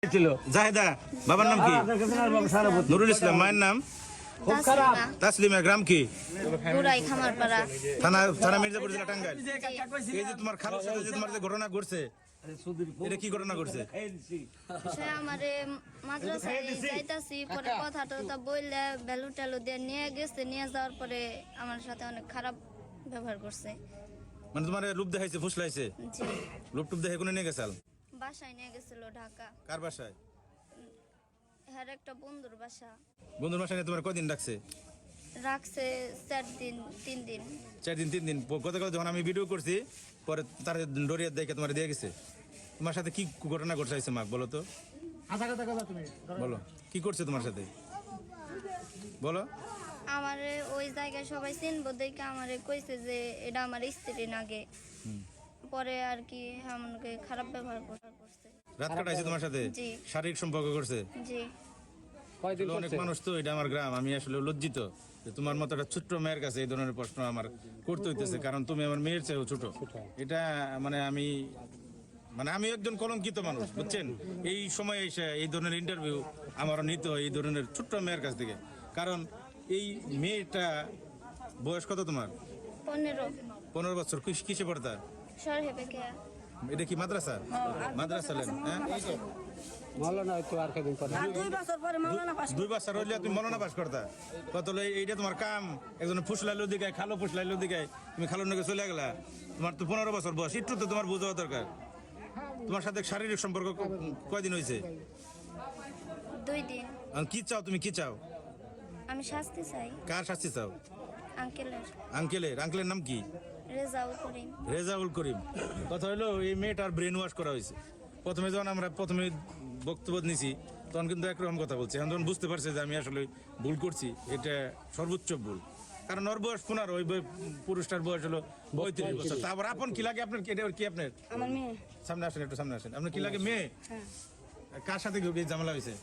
জাহেদা বাবার নাম কি? নুরুল ইসলাম। মায়ের নাম তাসলিমা। গ্রাম কি? থানা মির্জাপুর জেলা টাঙ্গাইল। এই যে তোমার খালার সাথে যে তোমার যে ঘটনা ঘটছে, এটা কি ঘটনা ঘটছে? সে আমারে মাদ্রাসায় যাইতাছি, পরে কথা টথা বললে বেলু টেলু দিয়ে নিয়ে গেছে। নিয়ে যাওয়ার পরে আমার সাথে অনেক খারাপ ব্যবহার করছে। মানে তোমার রূপ দেখাইছে, ফুসলাইছে? জি। রূপ টুপ দেখে কোনে নিয়ে গেছাল? বাসায় নিয়ে গেছিল ঢাকা। কার বাসায়? হ্যাঁ, একটা বন্ধুর বাসা। বন্ধুর বাসায় তোমার কয়দিন রাখছে? রাখছে 4 দিন 3 দিন। 4 দিন 3 দিন। গতকাল যখন আমি ভিডিও করছি, পরে তার ডরিয়ার দেখে তোমার দিয়ে গেছে। তোমার সাথে কি ঘটনা ঘটছে মা, বলো তো? বলো কি করছে তোমার সাথে, বলো। আমারে ওই জায়গায় সবাই চিনবো দেখে আমারে কইছে যে এটা আমার স্ত্রী নাগে। পরে আর কি আমাকে খারাপ ব্যবহার করছে। রাত কাটাইছে তোমার সাথে? জি। শারীরিক সম্পর্ক করছে? জি। অনেক মানুষ তো, এটা আমার গ্রাম, আমি আসলে লজ্জিত যে তোমার মতো একটা ছোট্ট মেয়ের কাছে এই ধরনের প্রশ্ন আমার করতে হইতেছে, কারণ তুমি আমার মেয়ের চেয়েও ছোট। এটা আমি একজন কলঙ্কিত মানুষ, বুঝছেন? এই সময় এসে এই ধরনের ইন্টারভিউ আমারও নিতে হয় এই ধরনের ছোট্ট মেয়ের কাছ থেকে। কারণ এই মেয়েটা বয়স কত তোমার? 15 বছর। কিসে পড়তা? এটা কি মাদ্রাসা? মাদ্রাসা লেন? হ্যাঁ, 2 বছর হইলে তুমি মৌলানা পাস করতা। কত এইটা তোমার কাম? একজন ফুসলাইলো দিকে, খালো ফুসলাইলো দিকে, তুমি খালোর নাকি চলে গেলা। তোমার তো 15 বছর বয়স, একটু তো তোমার বোঝা দরকার। তোমার সাথে শারীরিক সম্পর্ক কয়দিন হয়েছে? 2 দিন। কি চাও তুমি, কি চাও? আমি শাস্তি চাই। কার শাস্তি চাও? আঙ্কেলের। আঙ্কেলের নাম কি? রেজাউল করিম। কথা হলো এই মেয়েটার ব্রেন ওয়াশ করা হয়েছে। প্রথমে যখন আমরা বক্তব্য নিছি, তখন কিন্তু একরকম কথা বলছে। এখন যখন বুঝতে পারছে যে আমি আসলে ভুল করছি, এটা সর্বোচ্চ ভুল। কারণ ওর বয়স 15, ওই পুরুষটার বয়স হলো 35 বছর। তারপর আপন কি লাগে আপনার? এটা কি আপনার? আমার মেয়ে। সামনে আসেন, একটু সামনে আসেন। আপনার কি লাগে? মেয়ে? কার সাথে ঝামেলা হয়েছে?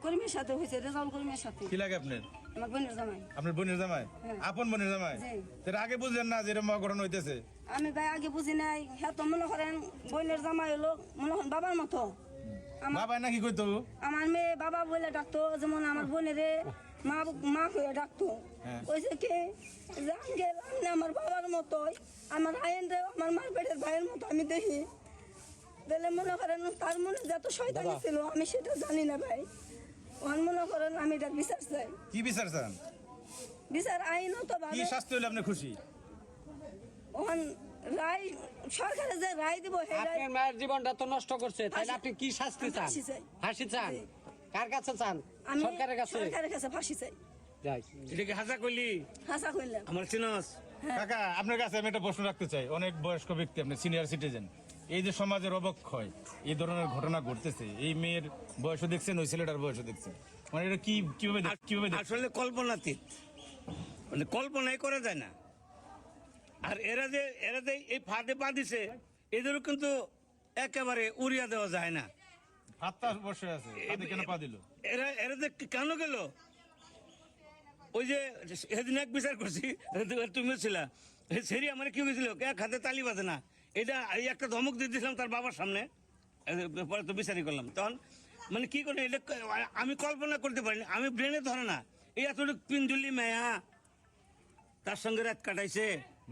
করিমের সাথে হয়েছে, রেজাউল করিমের সাথে। কি লাগে আপনার? আমার বোনের জামাই। আপনার বোনের জামাই? আপন বোনের জামাই? তার আগে বুঝলেন না যে এরকম ঘটনা হইতেছে? আমি ভাই আগে বুঝি নাই। হ্যাঁ, তো মনে করেন বোনের জামাই হলো মনে করেন বাবার মতো। বাবা নাকি কইতো? আমার মেয়ে বাবা বলে ডাকতো, যেমন আমার বোনেরে মা করে ডাকতো। কইছে কি যে আঙ্কেল আপনি আমার বাবার মতোই, আমার আইন রে আমার মার পেটের ভাইয়ের মতো আমি দেখি। তাহলে মনে করেন তার মনে যত শয়তানি ছিল আমি সেটা জানি না ভাই। ওখান মনে করেন আমি এটা বিচার চাই। কি বিচার চান? বিচার আইনত ভাবে। কি শাস্তি হলে আপনি খুশি? ওখান রায় সরকারে যে রায় দিব, আপনার মায়ের জীবনটা তো নষ্ট করছে, তাহলে আপনি কি শাস্তি চান? ফাঁসি চান? কার কাছে চান? সরকারের কাছে? সরকারের কাছে ফাঁসি চাই। যাই, এটা কি হাসা কইলি? হাসা কইলাম। আমার চিনস? কাকা, আপনার কাছে আমি একটা প্রশ্ন রাখতে চাই। অনেক বয়স্ক ব্যক্তি, আপনি সিনিয়র সিটিজেন। এই যে সমাজের অবক্ষয়, এই ধরনের ঘটনা ঘটতেছে, এই মেয়ের বয়সও দেখছেন, ওই ছেলেটার বয়সও দেখছেন, মানে এটা কিভাবে আসলে কল্পনাতীত, মানে কল্পনাই করা যায় না। আর এরা যে এই ফাঁদে পা দিছে, এদেরও কিন্তু একেবারে উড়িয়া দেওয়া যায় না। হাতটা বসে আছে, কেন পা দিল? এরা যে কেন গেল? ওই যে সেদিন এক বিচার করছি, তুমি ছিলা, সেরি আমার কি হয়েছিল, এক হাতে তালি বাজে না, এটা এই একটা ধমক দিয়ে দিয়েছিলাম তার বাবার সামনে। পরে তো বিচারই করলাম। তখন মানে কি করে এটা আমি কল্পনা করতে পারিনি, আমি ব্রেনে ধরে না। এই এতটুকু পিঞ্জুলি মেয়া তার সঙ্গে রাত কাটাইছে,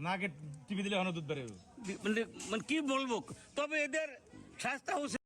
নাকে টিভি দিলে হন দুধ বেড়ে। মানে কি বলবো? তবে এদের শাস্তা